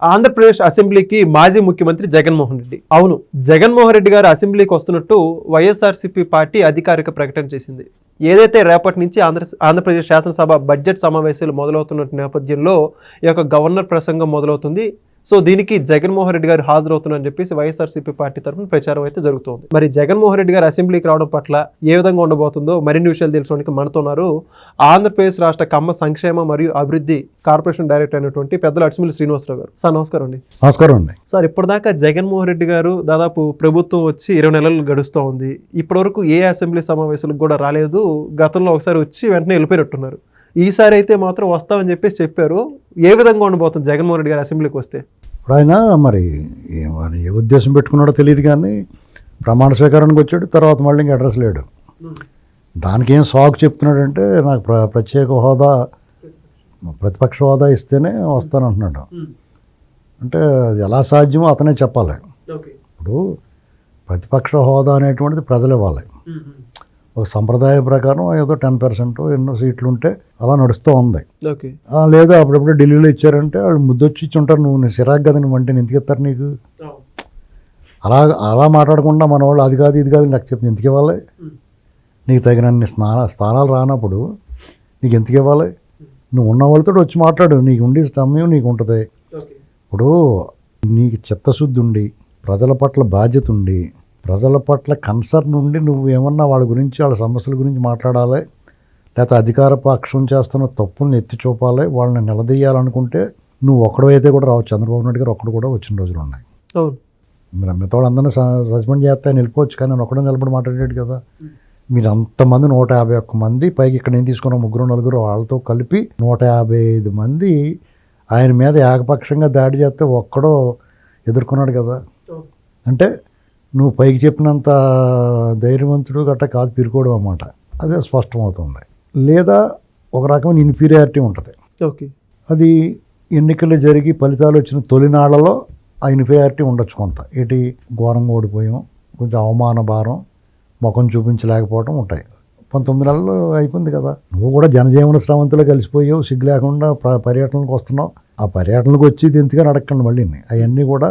ఆంధ్రప్రదేశ్ అసెంబ్లీకి మాజీ ముఖ్యమంత్రి జగన్మోహన్ రెడ్డి. అవును, జగన్మోహన్ రెడ్డి గారు అసెంబ్లీకి వస్తున్నట్టు వైఎస్ఆర్సీపీ పార్టీ అధికారిక ప్రకటన చేసింది. ఏదైతే రేపటి నుంచి ఆంధ్రప్రదేశ్ శాసనసభ బడ్జెట్ సమావేశాలు మొదలవుతున్న నేపథ్యంలో ఈ యొక్క గవర్నర్ ప్రసంగం మొదలవుతుంది. సో దీనికి జగన్మోహన్ రెడ్డి గారు హాజరవుతున్నారని చెప్పేసి వైఎస్ఆర్సీపీ పార్టీ తరఫున ప్రచారం అయితే జరుగుతోంది. మరి జగన్మోహన్ రెడ్డి గారు అసెంబ్లీకి రావడం పట్ల ఏ విధంగా ఉండబోతుందో మరిన్ని విషయాలు తెలుసుకోవడానికి మనతోన్నారు ఆంధ్రప్రదేశ్ రాష్ట్ర కమ్మ సంక్షేమ మరియు అభివృద్ధి కార్పొరేషన్ డైరెక్టర్ అయినటువంటి పెద్దల అడిసిమిల్లి శ్రీనివాసరావు గారు. సార్ నమస్కారం అండి. నమస్కారం అండి. సార్, ఇప్పటిదాకా జగన్మోహన్ రెడ్డి గారు దాదాపు ప్రభుత్వం వచ్చి 20 నెలలు గడుస్తూ ఉంది. ఇప్పటివరకు ఏ అసెంబ్లీ సమావేశాలకు కూడా రాలేదు. గతంలో ఒకసారి వచ్చి వెంటనే వెళ్ళిపోయినట్టున్నారు. ఈసారి అయితే మాత్రం వస్తామని చెప్పేసి చెప్పారు. ఏ విధంగా ఉండబోతుంది జగన్మోహన్ రెడ్డి గారు అసెంబ్లీకి వస్తే? ఇప్పుడు ఆయన మరి ఏ ఉద్దేశం పెట్టుకున్నాడో తెలియదు, కానీ ప్రమాణ స్వీకారానికి వచ్చాడు, తర్వాత మళ్ళీ ఇంక అడ్రస్ లేడు. దానికి ఏం సాగు చెప్తున్నాడంటే నాకు ప్రత్యేక హోదా, ప్రతిపక్ష హోదా ఇస్తేనే వస్తానంటున్నాడు. అంటే అది ఎలా సాధ్యమో అతనే చెప్పాలి. ఇప్పుడు ప్రతిపక్ష హోదా అనేటువంటిది ప్రజలు ఇవ్వాలి. ఒక సంప్రదాయం ప్రకారం ఏదో 10% ఎన్నో సీట్లు ఉంటే అలా నడుస్తూ ఉంది. లేదా అప్పుడప్పుడు ఢిల్లీలో ఇచ్చారంటే వాళ్ళు ముద్దొచ్చి ఇచ్చి ఉంటారు. నువ్వు సిరాక్ కదా, నువ్వు అంటే ఎందుకు ఇస్తారు నీకు? అలా మాట్లాడకుండా మన వాళ్ళు అది కాదు ఇది కాదు నాకు చెప్పి ఎందుకు ఇవ్వాలి? నీకు తగినన్ని స్థానాలు రానప్పుడు నీకు ఎందుకు ఇవ్వాలి? నువ్వు ఉన్న వాళ్ళతో వచ్చి మాట్లాడు. నీకు ఉండే సమయం నీకు ఉంటుంది. ఇప్పుడు నీకు చిత్తశుద్ధి ఉండి, ప్రజల పట్ల బాధ్యత ఉండి, ప్రజల పట్ల కన్సర్న్ ఉండి నువ్వు ఏమన్నా వాళ్ళ గురించి, వాళ్ళ సమస్యల గురించి మాట్లాడాలి, లేకపోతే అధికార పక్షం చేస్తున్న తప్పుల్ని ఎత్తి చూపాలి, వాళ్ళని నిలదీయాలనుకుంటే నువ్వు ఒక్కడైతే కూడా రావచ్చు. చంద్రబాబు నాయుడు గారు ఒక్కడు కూడా వచ్చిన రోజులు ఉన్నాయి. మీరు మిగతా వాళ్ళందరినీ సస్పెండ్ చేస్తే ఆయన వెళ్ళిపోవచ్చు, కానీ నేను ఒక్కడే నిలబడి మాట్లాడాడు కదా. మీరు అంతమంది 151 మంది పైకి ఇక్కడ నేను తీసుకున్న 3-4 వాళ్ళతో కలిపి 155 మంది ఆయన మీద ఏకపక్షంగా దాడి చేస్తే ఒక్కడో ఎదుర్కొన్నాడు కదా. అంటే నువ్వు పైకి చెప్పినంత ధైర్యవంతుడు గట్ట కాదు, పిరుకోవడం అన్నమాట. అదే స్పష్టమవుతుంది. లేదా ఒక రకమైన ఇన్ఫీరియారిటీ ఉంటుంది. అది ఎన్నికలు జరిగి ఫలితాలు వచ్చిన తొలినాళ్లలో ఆ ఇన్ఫీరియారిటీ ఉండొచ్చు కొంత. ఏంటి, ఘోరంగా ఓడిపోయాం, కొంచెం అవమాన భారం, ముఖం చూపించలేకపోవడం ఉంటాయి. 19 నెలలు అయిపోయింది కదా. నువ్వు కూడా జనజీవన స్రవంతిలో కలిసిపోయావు, సిగ్గు లేకుండా పర్యటనలకు వస్తున్నావు. ఆ పర్యటనకు వచ్చి దింతగా అడగండి మళ్ళీ. అవన్నీ కూడా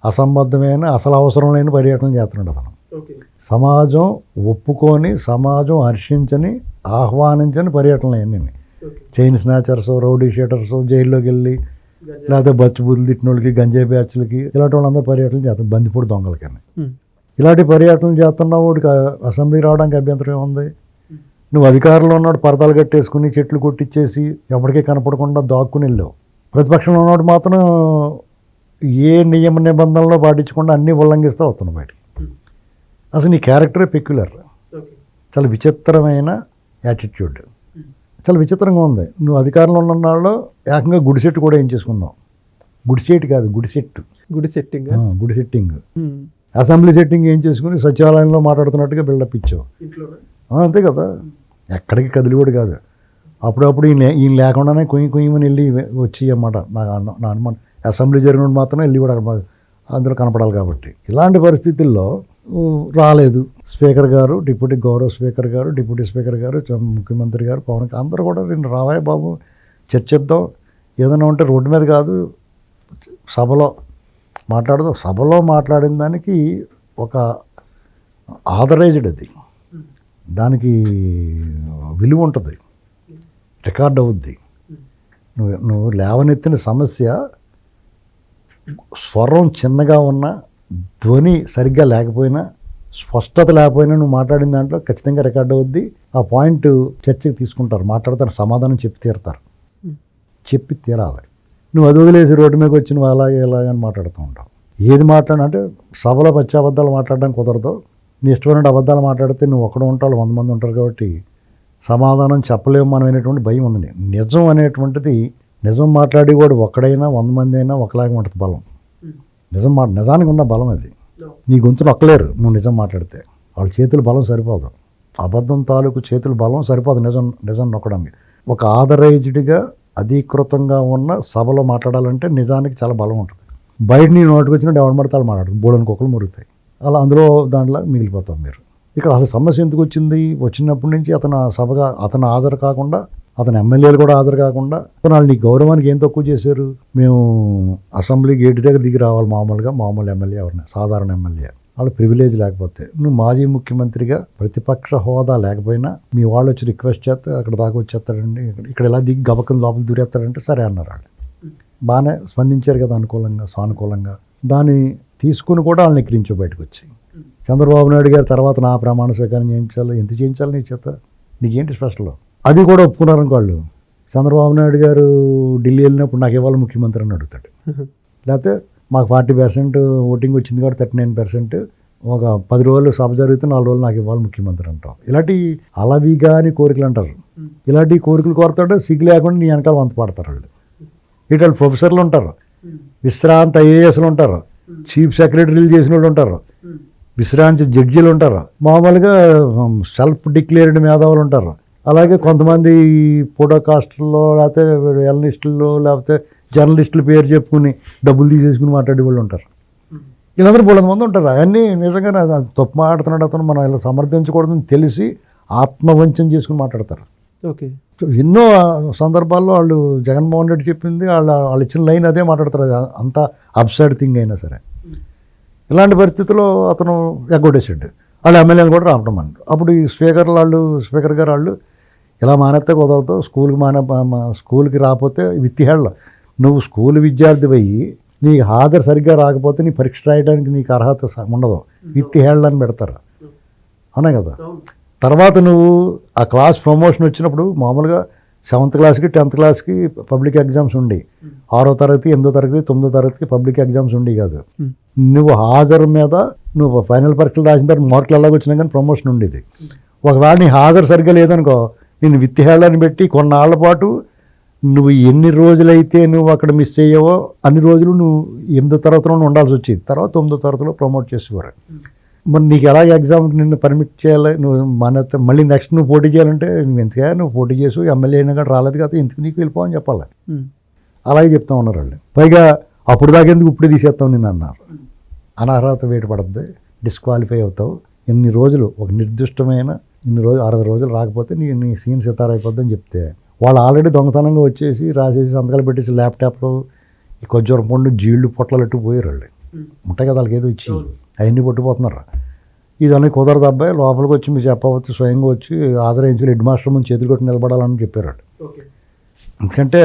అసంబద్ధమైన, అసలు అవసరం లేని పర్యటనలు చేస్తున్నాడు అతను. సమాజం ఒప్పుకొని, సమాజం హర్షించని, ఆహ్వానించని పర్యటనలు అన్నీ. చైన్ స్నాచర్స్, రౌడీ షీటర్స్, జైల్లోకి వెళ్ళి లేకపోతే బచ్చిబూతులు తిట్టిన వాళ్ళకి, గంజాయి బ్యాచ్లకి, ఇలాంటి వాళ్ళందరూ పర్యటనలు చేస్తాం, బందిపూడి దొంగలకని. ఇలాంటి పర్యటనలు చేస్తున్న వాడికి అసెంబ్లీ రావడానికి అభ్యంతరం ఏముంది? నువ్వు అధికారంలో ఉన్నాడు పరదాలు కట్టేసుకుని, చెట్లు కొట్టించేసి, ఎవరికీ కనపడకుండా దాక్కుని వెళ్ళావు. ప్రతిపక్షంలో ఉన్నవాడు మాత్రం ఏ నియమ నిబంధనలు పాటించకుండా అన్నీ ఉల్లంఘిస్తూ వస్తున్నావు బయటికి. అసలు నీ క్యారెక్టరే పెక్యులర్. చాలా విచిత్రమైన యాటిట్యూడ్, చాలా విచిత్రంగా ఉంది. నువ్వు అధికారంలో ఉన్న వాళ్ళు ఏకంగా గుడిసెట్టు కూడా ఏం చేసుకున్నావు. గుడిసెట్టు కాదు, గుడి సెట్టింగ్. అసెంబ్లీ సెట్టింగ్ ఏం చేసుకుని సచివాలయంలో మాట్లాడుతున్నట్టుగా బిల్డప్ ఇచ్చావు. అంతే కదా, ఎక్కడికి కదిలివాడు కాదు. అప్పుడప్పుడు ఈయన లేకుండానే కుయ్యమని వెళ్ళి వచ్చి అన్నమాట నా అనుమానం. అసెంబ్లీ జరిగినప్పుడు మాత్రమే వెళ్ళి కూడా అందులో కనపడాలి. కాబట్టి ఇలాంటి పరిస్థితుల్లో రాలేదు. స్పీకర్ గారు, గౌరవ స్పీకర్ గారు, డిప్యూటీ స్పీకర్ గారు, ముఖ్యమంత్రి గారు, పవన్ అందరూ కూడా నేను రావాయ బాబు చర్చిద్దాం, ఏదైనా ఉంటే రోడ్డు మీద కాదు సభలో మాట్లాడదాం. సభలో మాట్లాడిన దానికి ఒక ఆథరైజ్డ్, అది దానికి విలువ ఉంటుంది, రికార్డ్ అవుద్ది. నువ్వు లేవనెత్తిన సమస్య స్వరం చిన్నగా ఉన్నా, ధ్వని సరిగ్గా లేకపోయినా, స్పష్టత లేకపోయినా నువ్వు మాట్లాడిన దాంట్లో ఖచ్చితంగా రికార్డ్ అవుద్ది. ఆ పాయింట్ చర్చకి తీసుకుంటారు, మాట్లాడతారు, సమాధానం చెప్పి తీరాలి. నువ్వు అది వదిలేసి రోడ్డు మీదకి వచ్చి నువ్వు అలాగే ఇలాగని మాట్లాడుతూ ఉంటావు. ఏది మాట్లాడినంటే సభలో పచ్చి అబద్ధాలు మాట్లాడడం కుదరదు. నీ ఇష్టమైన అబద్ధాలు మాట్లాడితే నువ్వు ఒక్కడ ఉంటావు, 100 మంది ఉంటారు. కాబట్టి సమాధానం చెప్పలేము మనం అనేటువంటి భయం ఉంది. నిజం అనేటువంటిది, నిజం మాట్లాడేవాడు ఒక్కడైనా 100 మంది అయినా ఒకలాగే ఉంటుంది బలం. నిజానికి ఉన్న బలం అది. నీ గొంతులు ఒక్కలేరు నువ్వు నిజం మాట్లాడితే. వాళ్ళ చేతుల బలం సరిపోదు, అబద్ధం తాలూకు చేతుల బలం సరిపోదు నిజం నొక్కడానికి. ఒక ఆథరైజ్డ్గా అధీకృతంగా ఉన్న సభలో మాట్లాడాలంటే నిజానికి చాలా బలం ఉంటుంది. బయట నీ నోటికి వచ్చినట్టు ఎవరు పడతాడు మాట్లాడు, బోడని కుక్కలు మురుగుతాయి. అలా అందులో దాంట్లో మిగిలిపోతాం మీరు. ఇక్కడ అసలు సమస్య ఎందుకు వచ్చింది? వచ్చినప్పటి నుంచి అతను హాజరు కాకుండా అతను ఎమ్మెల్యేలు కూడా హాజరు కాకుండా వాళ్ళు నీ గౌరవానికి ఏం తక్కువ చేశారు? మేము అసెంబ్లీ గేట్ దగ్గర దిగి రావాలి మామూలు ఎమ్మెల్యే ఎవరిని, సాధారణ ఎమ్మెల్యే. వాళ్ళ ప్రివిలేజ్ లేకపోతే నువ్వు మాజీ ముఖ్యమంత్రిగా ప్రతిపక్ష హోదా లేకపోయినా మీ వాళ్ళు వచ్చి రిక్వెస్ట్ చేస్తే అక్కడ దాకా వచ్చేస్తాడండి, ఇక్కడ ఇలా దిగి గబకం లోపల దూరేస్తాడంటే సరే అన్నారు. వాళ్ళు బాగానే స్పందించారు కదా అనుకూలంగా సానుకూలంగా. దాన్ని తీసుకుని కూడా వాళ్ళని ఎక్కిరించు బయటకు వచ్చి చంద్రబాబు నాయుడు గారి తర్వాత నా ప్రమాణ స్వీకారం చేయించాలి, ఎంత చేయించాలి నీ చేత, నీకేంటి స్పెషల్? అది కూడా ఒప్పుకున్నారు వాళ్ళు. చంద్రబాబు నాయుడు గారు ఢిల్లీ వెళ్ళినప్పుడు నాకు ఇవాళ ముఖ్యమంత్రి అని అడుగుతాడు. లేకపోతే మాకు 40% ఓటింగ్ వచ్చింది కాబట్టి 39%, ఒక 10 రోజులు సభ జరిగితే 4 రోజులు నాకు ఇవ్వాలి ముఖ్యమంత్రి అంటాం. ఇలాంటి అలవిగా అని కోరికలు అంటారు. ఇలాంటి కోరికలు కోరుతాడు, సిగ్గు లేకుండా నీ వెనకాల వంత పడతారు వాళ్ళు. ఇటు ప్రొఫెసర్లు ఉంటారు, విశ్రాంత ఐఏఎస్లు ఉంటారు, చీఫ్ సెక్రటరీలు చేసిన వాళ్ళు ఉంటారు, విశ్రాంతి జడ్జీలు ఉంటారు, మామూలుగా సెల్ఫ్ డిక్లేర్డ్ మేధావులు ఉంటారు. అలాగే కొంతమంది ఫోటోకాస్టర్లో లేకపోతే ఎలనిస్టుల్లో లేకపోతే జర్నలిస్టుల పేరు చెప్పుకుని డబ్బులు తీసేసుకుని మాట్లాడే వాళ్ళు ఉంటారు. వీళ్ళందరూ 300 మంది ఉంటారు. అవన్నీ నిజంగానే తప్పు మాట్లాడుతున్నాడు అతను, మనం ఇలా సమర్థించకూడదని తెలిసి ఆత్మవంచన చేసుకుని మాట్లాడతారు. ఓకే. ఎన్నో సందర్భాల్లో వాళ్ళు జగన్మోహన్ రెడ్డి చెప్పింది వాళ్ళు ఇచ్చిన లైన్ అదే మాట్లాడతారు. అది అంత అబ్సర్డ్ థింగ్ అయినా సరే. ఇలాంటి పరిస్థితుల్లో అతను ఎగ్గొట్టేసాడు. వాళ్ళు ఎమ్మెల్యేలు కూడా రావడం అన్నారు. అప్పుడు ఈ స్పీకర్ గారు వాళ్ళు ఇలా మానేస్తే కుదరదు, స్కూల్కి రాకపోతే విత్తిహేళ్ళ నువ్వు స్కూల్ విద్యార్థి అయ్యి నీకు హాజరు సరిగ్గా రాకపోతే నీ పరీక్ష రాయడానికి నీకు అర్హత ఉండదు, విత్తిహేళ్ళని పెడతారు అనే కదా. తర్వాత నువ్వు ఆ క్లాస్ ప్రమోషన్ వచ్చినప్పుడు మామూలుగా 7th క్లాస్కి 10th క్లాస్కి పబ్లిక్ ఎగ్జామ్స్ ఉండి, 6వ తరగతి 8వ తరగతి 9వ తరగతికి పబ్లిక్ ఎగ్జామ్స్ ఉండి కాదు. నువ్వు హాజరు మీద నువ్వు ఫైనల్ పరీక్షలు రాసిన తర్వాత మార్కులు ఎలాగ వచ్చినా కానీ ప్రమోషన్ ఉండేది. ఒకవేళ నీ హాజరు సరిగ్గా లేదనుకో నేను విత్తిహేళ్ళని పెట్టి కొన్నాళ్ల పాటు నువ్వు ఎన్ని రోజులైతే నువ్వు అక్కడ మిస్ అయ్యావో అన్ని రోజులు నువ్వు 8వ తరగతిలో ఉండాల్సి వచ్చేది. తర్వాత 9వ తరగతిలో ప్రమోట్ చేసేవారు. మరి నీకు ఎలా ఎగ్జామ్కి నిన్ను పర్మిట్ చేయాలి? నువ్వు మళ్ళీ నెక్స్ట్ నువ్వు పోటీ చేయాలంటే నువ్వు ఎంతగా నువ్వు పోటీ చేసి ఎమ్మెల్యే అయినా కానీ రాలేదు కదా, ఎందుకు నీకు వెళ్ళిపోవని చెప్పాలి. అలాగే చెప్తా ఉన్నారు వాళ్ళు. పైగా అప్పుడు దాకేందుకు ఇప్పుడే తీసేస్తావు నేను అన్నారు. అనర్హత వేటు పడుతుంది, డిస్క్వాలిఫై అవుతావు, ఎన్ని రోజులు ఒక నిర్దిష్టమైన ఇన్ని రోజులు 60 రోజులు రాకపోతే నీ సీన్ సితార్ అయిపోద్దని చెప్తే వాళ్ళు ఆల్రెడీ దొంగతనంగా వచ్చేసి రాసేసి సంతకాలు పెట్టేసి ల్యాప్టాప్లో ఈ ఖర్జూరం పండు జీళ్ళు పొట్లాలు ఎట్టు పోయారు వాళ్ళు. ఉంటాయి కదా వాళ్ళకి ఏదో ఇచ్చి అవన్నీ పట్టుకుపోతున్నారు. ఇదన్నీ కుదరదు అబ్బాయి, లోపలికి వచ్చి మీరు చెప్పకపోతే స్వయంగా వచ్చి హాజరించుకుని హెడ్ మాస్టర్ ముందు చేతులు కొట్టి నిలబడాలని చెప్పారు వాళ్ళు. ఎందుకంటే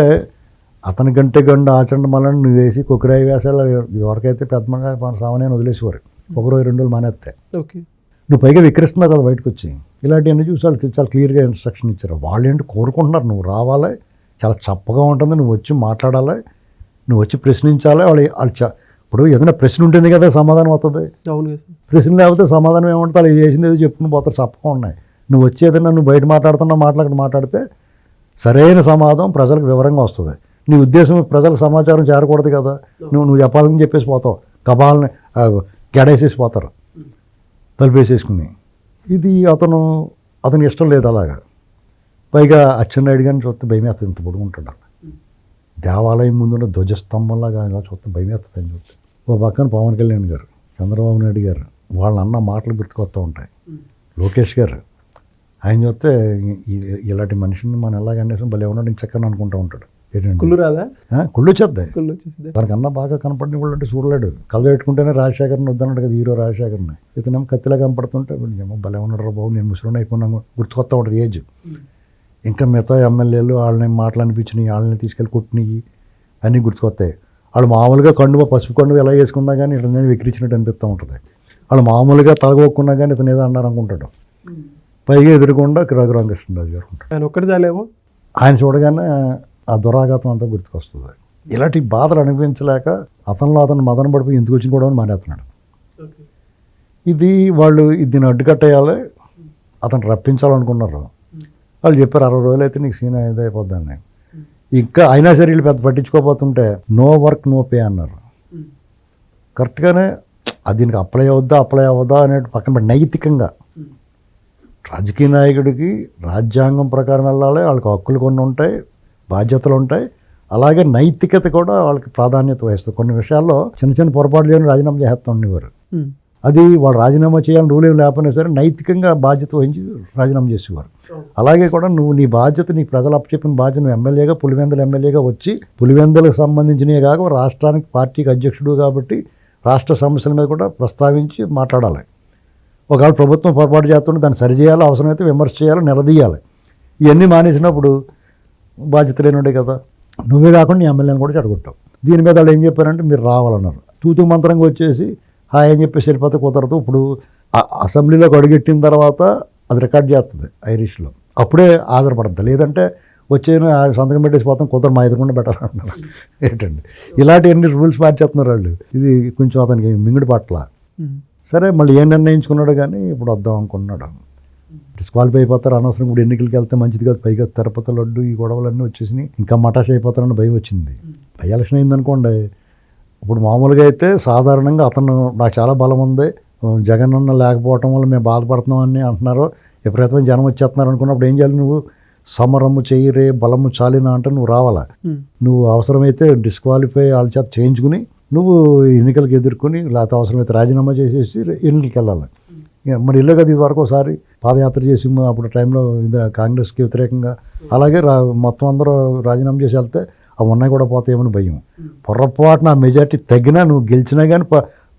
అతని గంటే గండు ఆచరణ మళ్ళీ నువ్వు వేసి కొక్కురాయి వేసాలు ఇదివరకైతే పెద్ద సామాన్యాన్ని వదిలేసేవారు, 1 రోజు 2 రోజులు మానేస్తే. నువ్వు పైగా విక్రిస్తున్నావు కదా బయటకు వచ్చి. ఇలాంటివన్నీ చూసి వాళ్ళకి చాలా క్లియర్గా ఇన్స్ట్రక్షన్ ఇచ్చారు. వాళ్ళు ఏంటి కోరుకుంటున్నారు, నువ్వు రావాలి, చాలా చప్పగా ఉంటుంది, నువ్వు వచ్చి మాట్లాడాలి, నువ్వు వచ్చి ప్రశ్నించాలి. వాళ్ళు ఇప్పుడు ఏదైనా ప్రశ్న ఉంటేనే కదా సమాధానం అవుతుంది. ప్రశ్న లేకపోతే సమాధానం ఏమంటుంది, వాళ్ళు చేసింది ఏదో చెప్పుకుని పోతారు, చప్పగా ఉన్నాయి. నువ్వు వచ్చి ఏదైనా నువ్వు బయట మాట్లాడితే సరైన సమాధానం ప్రజలకు వివరంగా వస్తుంది. నీ ఉద్దేశం ప్రజలకు సమాచారం చేరకూడదు కదా, నువ్వు చెప్పాలని చెప్పేసి పోతావు, కబాలని గడేసేసి పోతారు తలుపేసేసుకుని. ఇది అతని ఇష్టం లేదు అలాగా. పైగా అచ్చెన్నాయుడు గారిని చూస్తే భయమేస్తుంది, ఇంత పొడుగుంటాడు. దేవాలయం ముందున్న ధ్వజస్తంభంలాగా ఇలా చూస్తే భయమేస్తుంది అని చూస్తే. ఓ పక్కన పవన్ కళ్యాణ్ గారు, చంద్రబాబు నాయుడు గారు, వాళ్ళ అన్న మాటలు గుర్తుకొస్తూ ఉంటాయి. లోకేష్ గారు ఆయన చూస్తే ఇలాంటి మనిషిని మనం ఎలాగనేసి భలే ఉన్నాడు చక్కని అనుకుంటూ ఉంటాడు. కుళ్ళు వచ్చేద్దాయి తనకన్నా బాగా కనపడిన వాళ్ళు అంటే చూడలేడు. కళ్ళు పెట్టుకుంటేనే రాజశేఖర్ని వద్దన్నాడు కదా, హీరో రాజశేఖర్ని. ఇతనేమో కత్తిలా కనపడుతుంటే ఏమో భలే ఉన్నాడు రా బాబు, నేను ముసలిని అయిపోయినా గుర్తుకొస్తా ఉంటుంది ఏజ్. ఇంకా మిగతా ఎమ్మెల్యేలు వాళ్ళని మాటలు అనిపించినాయి, వాళ్ళని తీసుకెళ్ళి కొట్టినవి అన్నీ గుర్తుకొస్తాయి. వాళ్ళు మామూలుగా పసుపు కండువ ఎలా వేసుకున్నా కానీ ఇతను నేను విక్రించినట్టు అనిపిస్తూ ఉంటుంది. వాళ్ళు మామూలుగా తలగొక్కున్నా కానీ ఇతను ఏదో అన్నారు అనుకుంటాడు. పైగా ఎదురుకుండా రఘురామకృష్ణరాజు గారు ఉంటాడు. ఆయన చూడగానే ఆ దురాఘాతం అంతా గుర్తుకొస్తుంది. ఇలాంటి బాధలు అనిపించలేక అతను మదన పడిపోయి ఎందుకు వచ్చిన కూడా మానేస్తున్నాడు. ఇది వాళ్ళు దీన్ని అడ్డుకట్టేయాలి, అతను రప్పించాలనుకున్నారు. వాళ్ళు చెప్పారు 60 రోజులు అయితే నీకు సీన్ ఏదో అయిపోద్దాన్ని. ఇంకా అయినా సరే వీళ్ళు పెద్ద పట్టించుకోకపోతుంటే నో వర్క్ నో పే అన్నారు. కరెక్ట్గానే దీనికి అప్లై అవుద్దా అనేది పక్కన పెట్టి నైతికంగా రాజకీయ నాయకుడికి రాజ్యాంగం ప్రకారం వెళ్ళాలి, వాళ్ళకి హక్కులు కొన్ని ఉంటాయి, బాధ్యతలు ఉంటాయి. అలాగే నైతికత కూడా వాళ్ళకి ప్రాధాన్యత వహిస్తుంది. కొన్ని విషయాల్లో చిన్న పొరపాట్లు చేయని రాజీనామా చేస్తూ ఉండేవారు. అది వాళ్ళు రాజీనామా చేయాలని రూల్ ఏం లేకపోయినా సరే నైతికంగా బాధ్యత వహించి రాజీనామా చేసేవారు. అలాగే కూడా నువ్వు నీ బాధ్యత, నీకు ప్రజలు అప్పచెప్పిన బాధ్యత, నువ్వు ఎమ్మెల్యేగా పులివెందుల ఎమ్మెల్యేగా వచ్చి పులివెందులకు సంబంధించినవి కాక రాష్ట్రానికి పార్టీకి అధ్యక్షుడు కాబట్టి రాష్ట్ర సమస్యల మీద కూడా ప్రస్తావించి మాట్లాడాలి. ఒకవేళ ప్రభుత్వం పొరపాటు చేస్తుంటే దాన్ని సరిచేయాలి, అవసరమైతే విమర్శ చేయాలి, నిలదీయాలి. ఇవన్నీ మానేసినప్పుడు బాధ్యత లేనుండే కదా. నువ్వే కాకుండా నీ ఎమ్మెల్యేని కూడా చెడగొట్టావు. దీని మీద వాళ్ళు ఏం చెప్పారంటే మీరు రావాలన్నారు. తూతు మంత్రంగా వచ్చేసి హాయ్ అని చెప్పేసి వెళ్ళిపోతే కుదరదు. ఇప్పుడు అసెంబ్లీలోకి అడుగెట్టిన తర్వాత అది రికార్డ్ చేస్తుంది ఐరిష్లో, అప్పుడే ఆధారపడద్దు. లేదంటే వచ్చేను సంతకం పెట్టేసి పోతాం, కుదర మా ఎదురుకుండా పెట్టాలంటున్నారు. ఏంటండి ఇలాంటి ఎన్ని రూల్స్ మార్చేస్తున్నారు వాళ్ళు. ఇది కొంచెం అతనికి మింగుడు పట్ల. సరే మళ్ళీ ఏం నిర్ణయించుకున్నాడు కానీ ఇప్పుడు వద్దాం అనుకున్నాడు. డిస్క్వాలిఫై అయిపోతారు అనవసరం. ఇప్పుడు ఎన్నికలకి వెళ్తే మంచిది కాదు. పైగా తిరుపతి లడ్డు ఈ గొడవలన్నీ వచ్చేసినాయి. ఇంకా మటాష్ అయిపోతారని భయం వచ్చింది. బై ఎలక్షన్ అయిందనుకోండి, ఇప్పుడు మామూలుగా అయితే సాధారణంగా అతను నాకు చాలా బలం ఉంది, జగన్ అన్న లేకపోవటం వల్ల మేము బాధపడుతున్నామని అంటున్నారు, విపరీతమైన జనం వచ్చేస్తున్నారు అనుకున్నప్పుడు ఏం చేయాలి? నువ్వు సమరము చేయరే బలము చాలినా అంటే నువ్వు రావాలా. నువ్వు అవసరమైతే డిస్క్వాలిఫై వాళ్ళ చేత చేయించుకుని నువ్వు ఎన్నికలకు ఎదుర్కొని, లేకపోతే అవసరమైతే రాజీనామా చేసేసి ఎన్నికలకి వెళ్ళాలి. మరి ఇల్లే కదా ఇది వరకు ఒకసారి పాదయాత్ర చేసి అప్పుడు టైంలో కాంగ్రెస్కి వ్యతిరేకంగా అలాగే మొత్తం అందరూ రాజీనామా చేసి వెళ్తే అవి ఉన్నాయి కూడా పోతాయేమని భయం. పొరపాటున ఆ మెజార్టీ తగ్గినా, నువ్వు గెలిచినా కానీ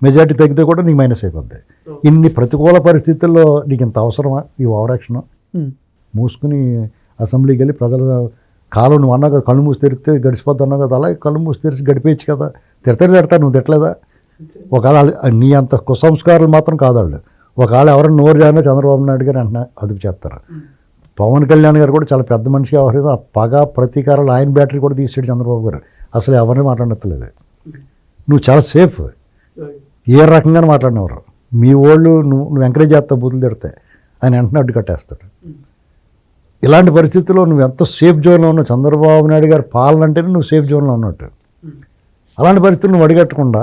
మెజార్టీ తగ్గితే కూడా నీకు మైనస్ అయిపోద్ది. ఇన్ని ప్రతికూల పరిస్థితుల్లో నీకు ఇంత అవసరమా ఈ ఓవర్ యాక్షన్? మూసుకుని అసెంబ్లీకి వెళ్ళి ప్రజల కాలం నువ్వు అన్నావు కదా, కళ్ళు మూసి తెరిస్తే గడిచిపోద్ది అన్నావు కదా, అలాగే కళ్ళు మూసి తెరిచి గడిపేయచ్చు కదా. తిడతారు, నువ్వు తిట్టలేదా? ఒకవేళ నీ అంత కుసంస్కారాలు మాత్రం కాదు వాళ్ళు. ఒకవేళ ఎవరైనా నోరు జారినా చంద్రబాబు నాయుడు గారు అంటున్నా అదుపు చేస్తారు. పవన్ కళ్యాణ్ గారు కూడా చాలా పెద్ద మనిషిగా వ్యవహరిస్తారు. ఆ పగ ప్రతీకారాలు ఆయన బ్యాటరీ కూడా తీసాడు చంద్రబాబు గారు. అసలు ఎవరిని మాట్లాడట్లేదు. నువ్వు చాలా సేఫ్. ఏ రకంగా మాట్లాడినవారు మీ వాళ్ళు నువ్వు ఎంకరేజ్ చేస్తావు, బూతులు తిడితే ఆయన వెంటనే అడ్డు కట్టేస్తాడు. ఇలాంటి పరిస్థితుల్లో నువ్వు ఎంత సేఫ్ జోన్లో ఉన్నావు. చంద్రబాబు నాయుడు గారు పాలన అంటేనే నువ్వు సేఫ్ జోన్లో ఉన్నట్టు. అలాంటి పరిస్థితులు నువ్వు అడిగట్టకుండా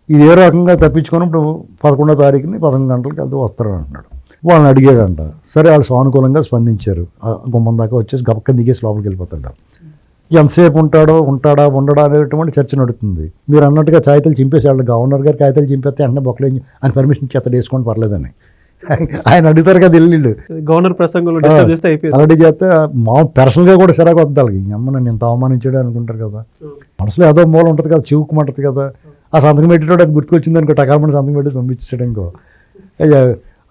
ఇది ఏ రకంగా తప్పించుకొని ఇప్పుడు 11వ తారీఖుని 11 గంటలకు వెళ్తూ వస్తారని అంటున్నాడు. వాళ్ళని అడిగాడంట. సరే వాళ్ళు సానుకూలంగా స్పందించారు. గుమ్మం దాకా వచ్చేసి గబక్క దిగేసి లోపలికి వెళ్ళిపోతాడు. ఎంతసేపు ఉంటాడా ఉండడా అనేటువంటి చర్చ నడుతుంది. మీరు అన్నట్టుగా కాగితాలు చింపేసి వాళ్ళు గవర్నర్ గారు కాగితాలు చింపేస్తే వెంటనే బొక్కలు ఆయన పర్మిషన్ ఇచ్చి అతడు వేసుకోండి పర్లేదని ఆయన అడుగుతారు కదా వెళ్ళిళ్ళు. గవర్నర్ ప్రసంగంలో అలాంటి చేస్తే మా పర్సనల్గా కూడా సరిగా వద్ద వాళ్ళకి అమ్మ నన్ను ఇంత అవమానించాడు అనుకుంటారు కదా. మనసులో ఏదో మూల ఉంటుంది కదా, చివుకుమంటుంది కదా. ఆ సంతకం పెట్టేటోడు అది గుర్తుకొచ్చింది అనుకో, టకాలమని సంతకం పెట్టి పంపించాడు అనుకో,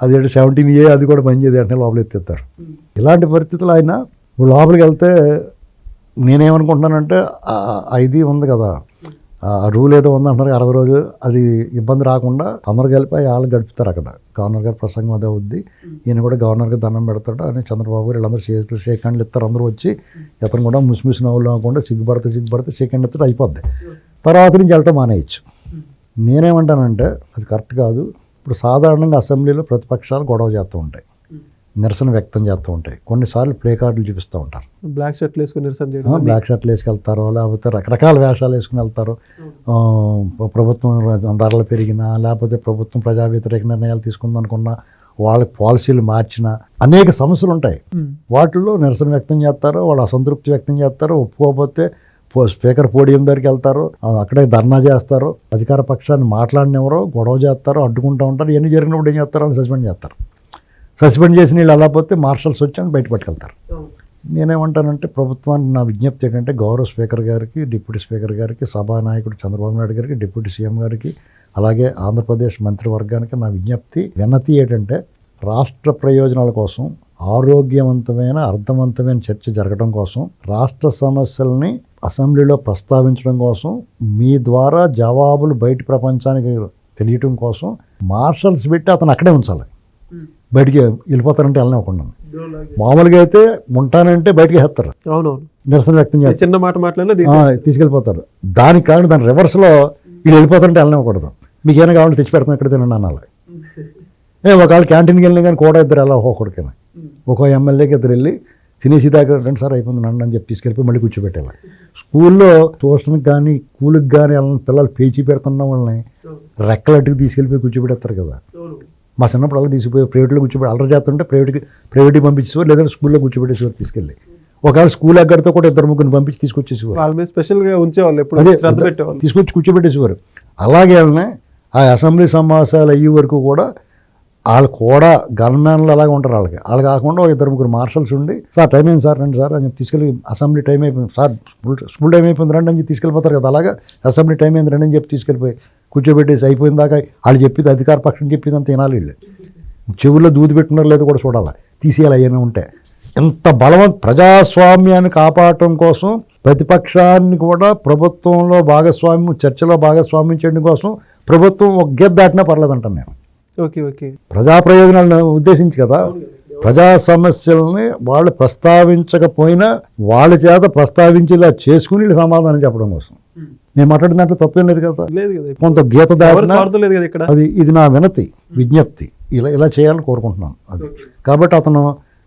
అది 17A అది కూడా పనిచేది అంటే లోపల ఎత్తేస్తారు. ఇలాంటి పరిస్థితులు ఆయన లోపలికి వెళ్తే నేనేమనుకుంటున్నానంటే ఇది ఉంది కదా, ఆ రూల్ ఏదో ఉందంటున్నారు 60 రోజులు, అది ఇబ్బంది రాకుండా అందరు కలిపి వాళ్ళు గడుపుతారు అక్కడ. గవర్నర్ గారి ప్రసంగం అదే అవుద్ది, ఈయన కూడా గవర్నర్కి దండం పెడతాడు అని చంద్రబాబు గారు వీళ్ళందరూ షేక్ హ్యాండ్లు ఇస్తారు. అందరూ వచ్చి ఇతను కూడా ముసిముసి నవ్వులు అవ్వకుండా సిగ్గుపడితే షేక్ హ్యాండ్ ఇస్తారు, అయిపోద్ది. తర్వాత నుంచి వెళ్ళటం మానేయచ్చు. నేనేమంటానంటే అది కరెక్ట్ కాదు. ఇప్పుడు సాధారణంగా అసెంబ్లీలో ప్రతిపక్షాలు గొడవ చేస్తూ ఉంటాయి, నిరసన వ్యక్తం చేస్తూ ఉంటాయి. కొన్నిసార్లు ప్లే కార్డులు చూపిస్తూ ఉంటారు. బ్లాక్ షర్ట్లు వేసుకుని నిరసన చేయడం, బ్లాక్ షర్ట్లు వేసుకెళ్తారో లేకపోతే రకరకాల వేషాలు వేసుకుని వెళ్తారు. ప్రభుత్వం ధరలు పెరిగినా లేకపోతే ప్రభుత్వం ప్రజా వ్యతిరేక నిర్ణయాలు తీసుకుందనుకున్నా, వాళ్ళ పాలసీలు మార్చినా అనేక సమస్యలు ఉంటాయి. వాటిల్లో నిరసన వ్యక్తం చేస్తారు, వాళ్ళు అసంతృప్తి వ్యక్తం చేస్తారు. ఒప్పుకోకపోతే స్పీకర్ పోడియం దగ్గరికి వెళ్తారు, అక్కడే ధర్నా చేస్తారు, అధికార పక్షాన్ని మాట్లాడినెవరో గొడవ చేస్తారు, అడ్డుకుంటూ ఉంటారు. ఇవన్నీ జరిగినప్పుడు ఏం చేస్తారు, వాళ్ళు సస్పెండ్ చేస్తారు. సస్పెండ్ చేసిన వీళ్ళు అలా పోతే మార్షల్స్ వచ్చి బయట పట్టుకెళ్తారు. నేనేమంటానంటే ప్రభుత్వానికి నా విజ్ఞప్తి ఏంటంటే గౌరవ స్పీకర్ గారికి, డిప్యూటీ స్పీకర్ గారికి, సభానాయకుడు చంద్రబాబు నాయుడు గారికి, డిప్యూటీ సీఎం గారికి, అలాగే ఆంధ్రప్రదేశ్ మంత్రివర్గానికి నా విన్నతి ఏంటంటే రాష్ట్ర ప్రయోజనాల కోసం ఆరోగ్యవంతమైన అర్థవంతమైన చర్చ జరగడం కోసం, రాష్ట్ర సమస్యల్ని అసెంబ్లీలో ప్రస్తావించడం కోసం, మీ ద్వారా జవాబులు బయట ప్రపంచానికి తెలియటం కోసం మార్షల్స్ పెట్టి అతను అక్కడే ఉంచాలి. బయటికి వెళ్ళిపోతారంటే వెళ్ళనివ్వకుండా. మామూలుగా అయితే ఉంటానంటే బయటకి వేస్తారు, నిరసన వ్యక్తం చేస్తారు, చిన్న మాట మాట్లాడినా తీసుకెళ్ళిపోతారు. దానికి కారణం దాని రివర్స్లో వీళ్ళు వెళ్ళిపోతారంటే వెళ్ళనివ్వకూడదు. మీకు ఏమైనా కావాలంటే తెచ్చి పెడతాం ఎక్కడ తినండి అనాలి. ఒకవేళ క్యాంటీన్కి వెళ్ళినా కానీ కూడా ఇద్దరు ఎలా ఒక్కొక్కడికైనా ఒక్కో ఎమ్మెల్యేకి ఇద్దరు వెళ్ళి తినేసి దాకా 2 సార్లు అయిపోయింది నండి అని చెప్పి తీసుకెళ్ళిపోయి మళ్ళీ కూర్చోబెట్టాలి. స్కూల్లో ట్యూషన్కి కానీ స్కూల్కి కానీ వాళ్ళని పిల్లలు పేచీ పెడుతున్న వాళ్ళని రెక్కలట్టుకు తీసుకెళ్ళిపోయి కూర్చోబెడతారు కదా. మా చిన్నప్పుడు అలా తీసుకుపోయి ప్రైవేట్లో కూర్చోబెట్టి అల్లరి చేస్తుంటే ప్రైవేట్కి పంపించేవారు, లేదంటే స్కూల్లో కూర్చోబెట్టేసేవారు తీసుకెళ్ళి. ఒకవేళ స్కూల్ ఎక్కడితో కూడా 2-3 పంపించి తీసుకొచ్చేసేవారు. స్పెషల్గా ఉంచేవాళ్ళు, ఎప్పుడు శ్రద్ధ పెట్టేవాళ్ళు, తీసుకొచ్చి కూర్చోబెట్టేసేవారు. అలాగే వాళ్ళని ఆ అసెంబ్లీ సమావేశాలు అయ్యే వరకు కూడా వాళ్ళు కూడా గన్మ్యాన్లు అలాగే ఉంటారు. వాళ్ళు కాకుండా ఒక 2-3 మార్షల్స్ ఉండి, సార్ టైం అయింది సార్, రండి సార్ అని చెప్పి తీసుకెళ్ళి, అసెంబ్లీ టైం అయిపోయింది సార్, స్కూల్ టైం అయిపోయింది రండి అని చెప్పి తీసుకెళ్ళిపోతారు కదా. అలాగా అసెంబ్లీ టైం అయింది రండి అని చెప్పి తీసుకెళ్ళిపోయి కూర్చోబెట్టేసి అయిపోయిన దాకా వాళ్ళు చెప్పింది అధికార పక్షం చెప్పింది అంత తినాలి. వీళ్ళు చెవుల్లో దూది పెట్టుకున్నారు లేదో కూడా చూడాలి, తీసేయాలి అయ్యనే ఉంటే. ఎంత ప్రజాస్వామ్యాన్ని కాపాడటం కోసం ప్రతిపక్షాన్ని కూడా ప్రభుత్వంలో భాగస్వామ్యం, చర్చలో భాగస్వామ్యం చేయడం కోసం ప్రభుత్వం ఒక గేట్ దాటినా పర్లేదంటాను నేను. ఓకే. ప్రజా ప్రయోజనాలను ఉద్దేశించి కదా. ప్రజా సమస్యలని వాళ్ళు ప్రస్తావించకపోయినా వాళ్ళ చేత ప్రస్తావించేలా చేసుకుని వీళ్ళు సమాధానం చెప్పడం కోసం. నేను మాట్లాడిన దాంట్లో తప్పేం లేదు కదా. కొంత గీత దాటినా అది ఇది నా విజ్ఞప్తి. ఇలా చేయాలని కోరుకుంటున్నాను. అది కాబట్టి అతను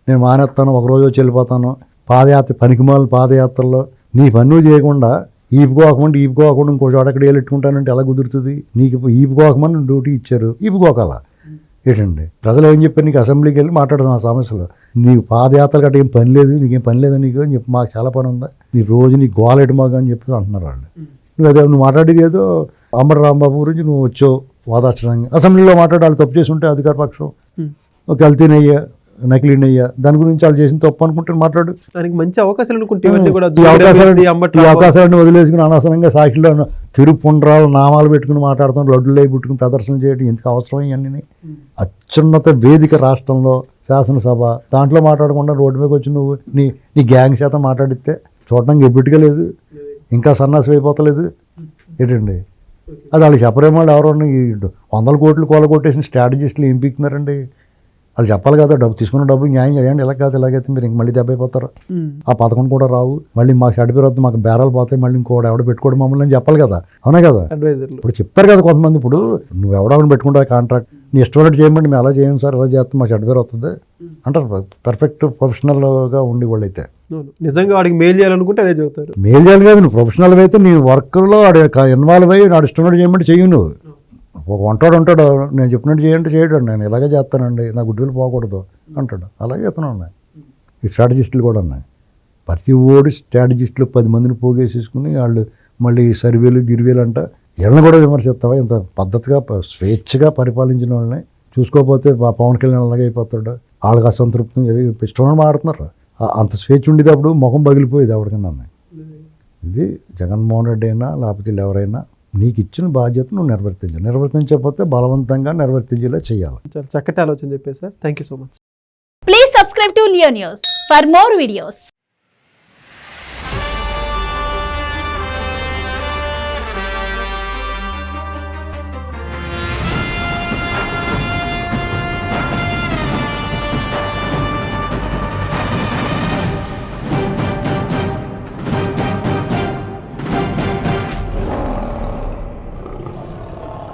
నేను మానేస్తాను, ఒకరోజు వచ్చి వెళ్ళిపోతాను, పాదయాత్ర పనికిమాల పాదయాత్రలో నీ పన్ను చేయకుండా ఈపుకోకుండా ఇంకో చోట ఎక్కడ వెళ్ళెట్టుకుంటానంటే ఎలా కుదురుతుంది? నీకు ఈపుకోకమని డ్యూటీ ఇచ్చారు, ఈపుకోకాల ఏంటండి? ప్రజలు ఏం చెప్పారు? నీకు అసెంబ్లీకి వెళ్ళి మాట్లాడదాం ఆ సమస్యలో, నీకు పాదయాత్ర గట్ట ఏం పని లేదు, నీకేం పని లేదా నీకు అని చెప్పి, మాకు చాలా పని ఉందా, నీ రోజు నీ గోలెటు మాకు అని చెప్పి అంటున్నారు వాళ్ళు. నువ్వు మాట్లాడేది ఏదో అంబటి రాంబాబు గురించి నువ్వు వచ్చావు వాదాచరంగా, అసెంబ్లీలో మాట్లాడి వాళ్ళు తప్పు చేసి ఉంటే అధికార పక్షం ఒక కల్తీనయ్యా నకిలీనయ్యా దాని గురించి వాళ్ళు చేసిన తప్పు అనుకుంటే మాట్లాడు. దానికి మంచి అవకాశాలు అనుకుంటే ఈ అవకాశాలను వదిలేసుకుని అనవసరంగా సాక్షిలో తిరుపుండ్రాలు నామాలు పెట్టుకుని మాట్లాడుతాం, లడ్డులై పుట్టుకుని ప్రదర్శన చేయడం ఎందుకు అవసరం? ఇవన్నీ అత్యున్నత వేదిక రాష్ట్రంలో శాసనసభ, దాంట్లో మాట్లాడకుండా రోడ్డు మీదకి వచ్చి నువ్వు నీ గ్యాంగ్ శాతం మాట్లాడితే చూడడానికి ఎబ్బిట్టుగా లేదు, ఇంకా సన్నాసి అయిపోతలేదు ఏంటండి? అది వాళ్ళు చెప్పరేమో. వాళ్ళు ఎవరో 100 కోట్లు కొట్టేసిన స్ట్రాటజిస్టులు ఏం పీకుతున్నారండి? వాళ్ళు చెప్పాలి కదా, తీసుకున్న డబ్బులు న్యాయం చేయండి, ఇలా కాదు ఇలాగైతే మీరు ఇంక మళ్ళీ దెబ్బ అయిపోతారు, ఆ పథకం కూడా రావు, మళ్ళీ మాకు షర్ట్ పేరు వద్దు, మాకు బేరాలు పోతాయి, మళ్ళీ ఇంకోటి ఎవడ పెట్టుకోవడం మమ్మల్ని అని చెప్పాలి కదా. అవునా కదా? ఇప్పుడు చెప్తారు కదా కొంతమంది, ఇప్పుడు నువ్వు ఎవడని పెట్టుకుంటావు కాంట్రాక్ట్, నీ ఇష్టం చేయమండి, మేము అలా చేయం సార్, అలా చేస్తాం, మాకు షర్ట్ పేరు వస్తుంది అంటారు. పర్ఫెక్ట్ ప్రొఫెషనల్గా ఉండి వాళ్ళు అయితే నిజంగా వాడికి మెయిల్ చేయాలనుకుంటే అదే చెబుతారు. మెయిల్ చేయాలి కాదు, నువ్వు ప్రొఫెషనల్ అయితే నీ వర్క్లో ఇన్వాల్వ్ అయ్యి నాడు ఇష్టం చేయమంటే చెయ్యి. నువ్వు ఒక వంటాడు ఉంటాడు, నేను చెప్పినట్టు చేయండి చేయడు, నేను ఇలాగే చేస్తానండి, నా గుడ్డలు పోకూడదు అంటాడు, అలాగే చేస్తాను ఉన్నాయి. ఈ స్ట్రాటజిస్టులు కూడా ఉన్నాయి. ప్రతి ఓడి స్ట్రాటజిస్టులు 10 మందిని పోగేసేసుకుని వాళ్ళు మళ్ళీ సర్వేలు గిరివేలు అంట, వీళ్ళని కూడా విమర్శిస్తావా? ఇంత పద్ధతిగా స్వేచ్ఛగా పరిపాలించిన వాళ్ళని చూసుకోకపోతే పవన్ కళ్యాణ్ అలాగే అయిపోతాడు, వాళ్ళకి అసంతృప్తి ఇష్టం మాడుతున్నారు. అంత స్వేచ్ఛ ఉండేటప్పుడు ముఖం పగిలిపోయేది ఎవరికైనా. ఇది జగన్మోహన్ రెడ్డి అయినా లేకపోతే ఎవరైనా నీకు ఇచ్చిన బాధ్యత నువ్వు నిర్వర్తించకపోతే బలవంతంగా నిర్వర్తించేలా చేయాలి. చాలా చక్కటి ఆలోచన చెప్పేసి sir. Thank you so much. Please subscribe to Leo news for more videos.